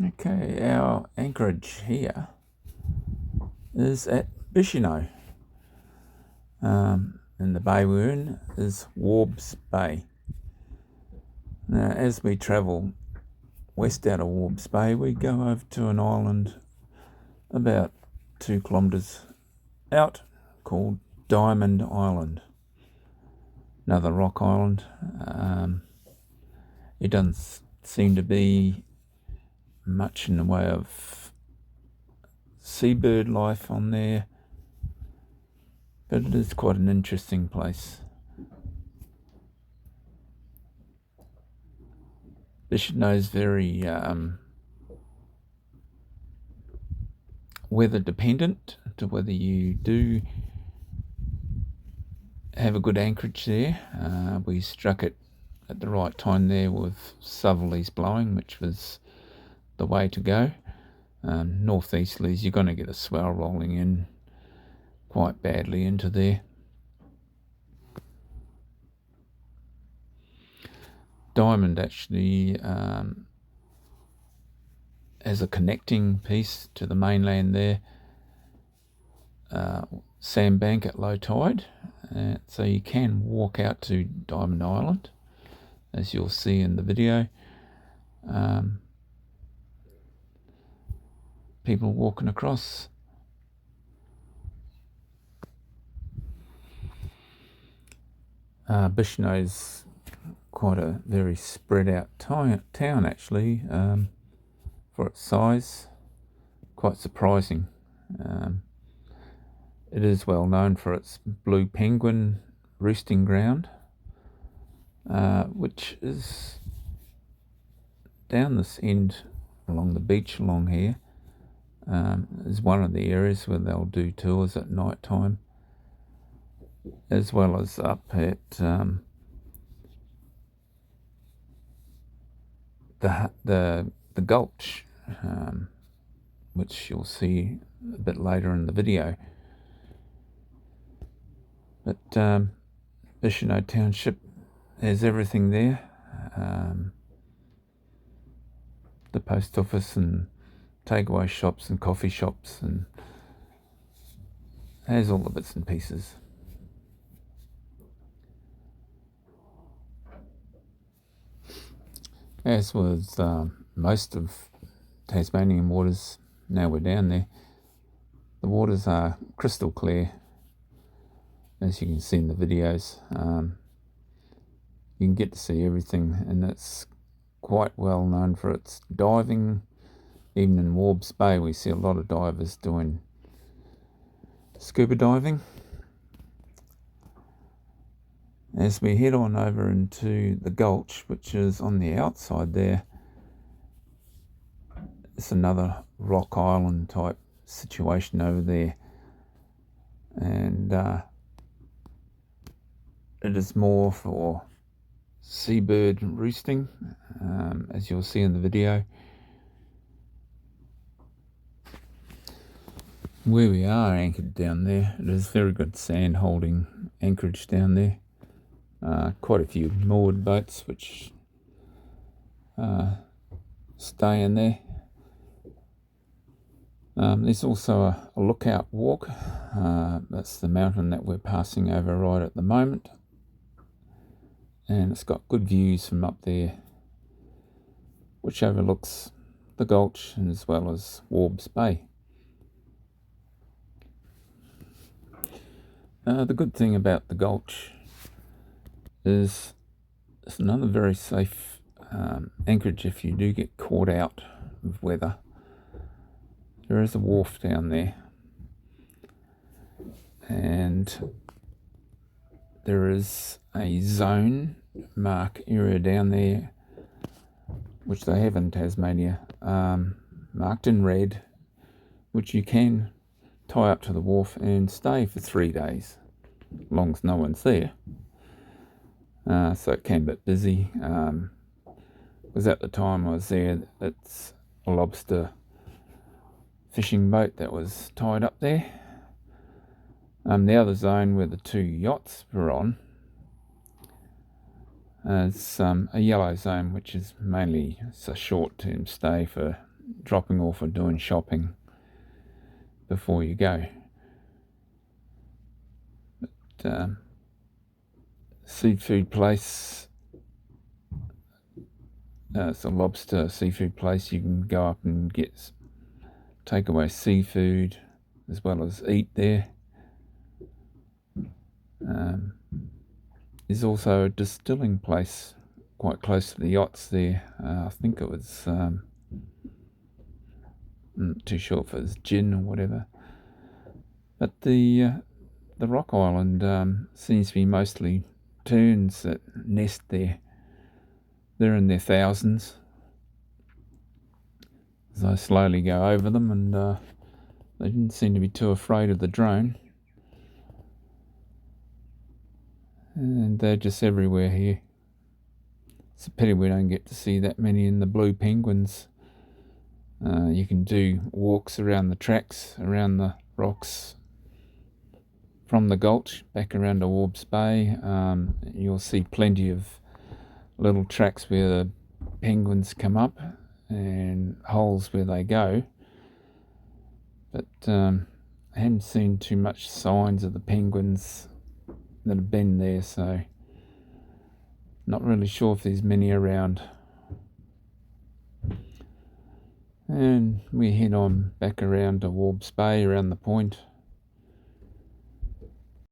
Okay, our anchorage here is at Bishino. And the bay we're in is Warbs Bay. Now, as we travel west out of Warbs Bay, we go over to an island about 2 kilometres out called Diamond Island. Another rock island. It doesn't seem to be much in the way of seabird life on there, but it is quite an interesting place. Bishino is very weather dependent to whether you do have a good anchorage there. We struck it at the right time there with southerlies blowing, which was the way to go. Northeasterlies, you're going to get a swell rolling in quite badly into there. Diamond actually has a connecting piece to the mainland there, sandbank at low tide, so you can walk out to Diamond Island, as you'll see in the video. People walking across. Bishino is quite a very spread out town actually, for its size. Quite surprising. It is well known for its blue penguin roosting ground, which is down this end along the beach along here. Is one of the areas where they'll do tours at night time, as well as up at the gulch, which you'll see a bit later in the video. But Bishino Township has everything there. The post office and takeaway shops and coffee shops, and has all the bits and pieces. As with most of Tasmanian waters, now we're down there, the waters are crystal clear, as you can see in the videos. You can get to see everything, and it's quite well known for its diving. Even in Warbs Bay, we see a lot of divers doing scuba diving. As we head on over into the gulch, which is on the outside there, it's another rock island type situation over there, and it is more for seabird roosting, as you'll see in the video. Where we are anchored down there, it is very good sand holding anchorage down there. Quite a few moored boats which stay in there. There's also a lookout walk. That's the mountain that we're passing over right at the moment, and it's got good views from up there, which overlooks the gulch as well as Warbs Bay. The good thing about the gulch is it's another very safe anchorage if you do get caught out with weather. There is a wharf down there, and there is a zone mark area down there, which they have in Tasmania, marked in red, which you can tie up to the wharf and stay for 3 days, as long as no one's there. So it can be a bit busy, because at the time I was there, it's a lobster fishing boat that was tied up there. The other zone where the 2 yachts were on is a yellow zone, which is mainly a short-term stay for dropping off or doing shopping before you go. But seafood place, it's a lobster seafood place. You can go up and get takeaway seafood as well as eat there. There's also a distilling place quite close to the yachts there. I think it was, I'm not too sure if it was gin or whatever. But the rock island seems to be mostly terns that nest there. They're in their thousands. As I slowly go over them, and they didn't seem to be too afraid of the drone. And they're just everywhere here. It's a pity we don't get to see that many in the blue penguins. You can do walks around the tracks, around the rocks, from the gulch back around to Warbs Bay. You'll see plenty of little tracks where the penguins come up and holes where they go. But I haven't seen too much signs of the penguins that have been there, so not really sure if there's many around. And we head on back around to Warbs Bay, around the point.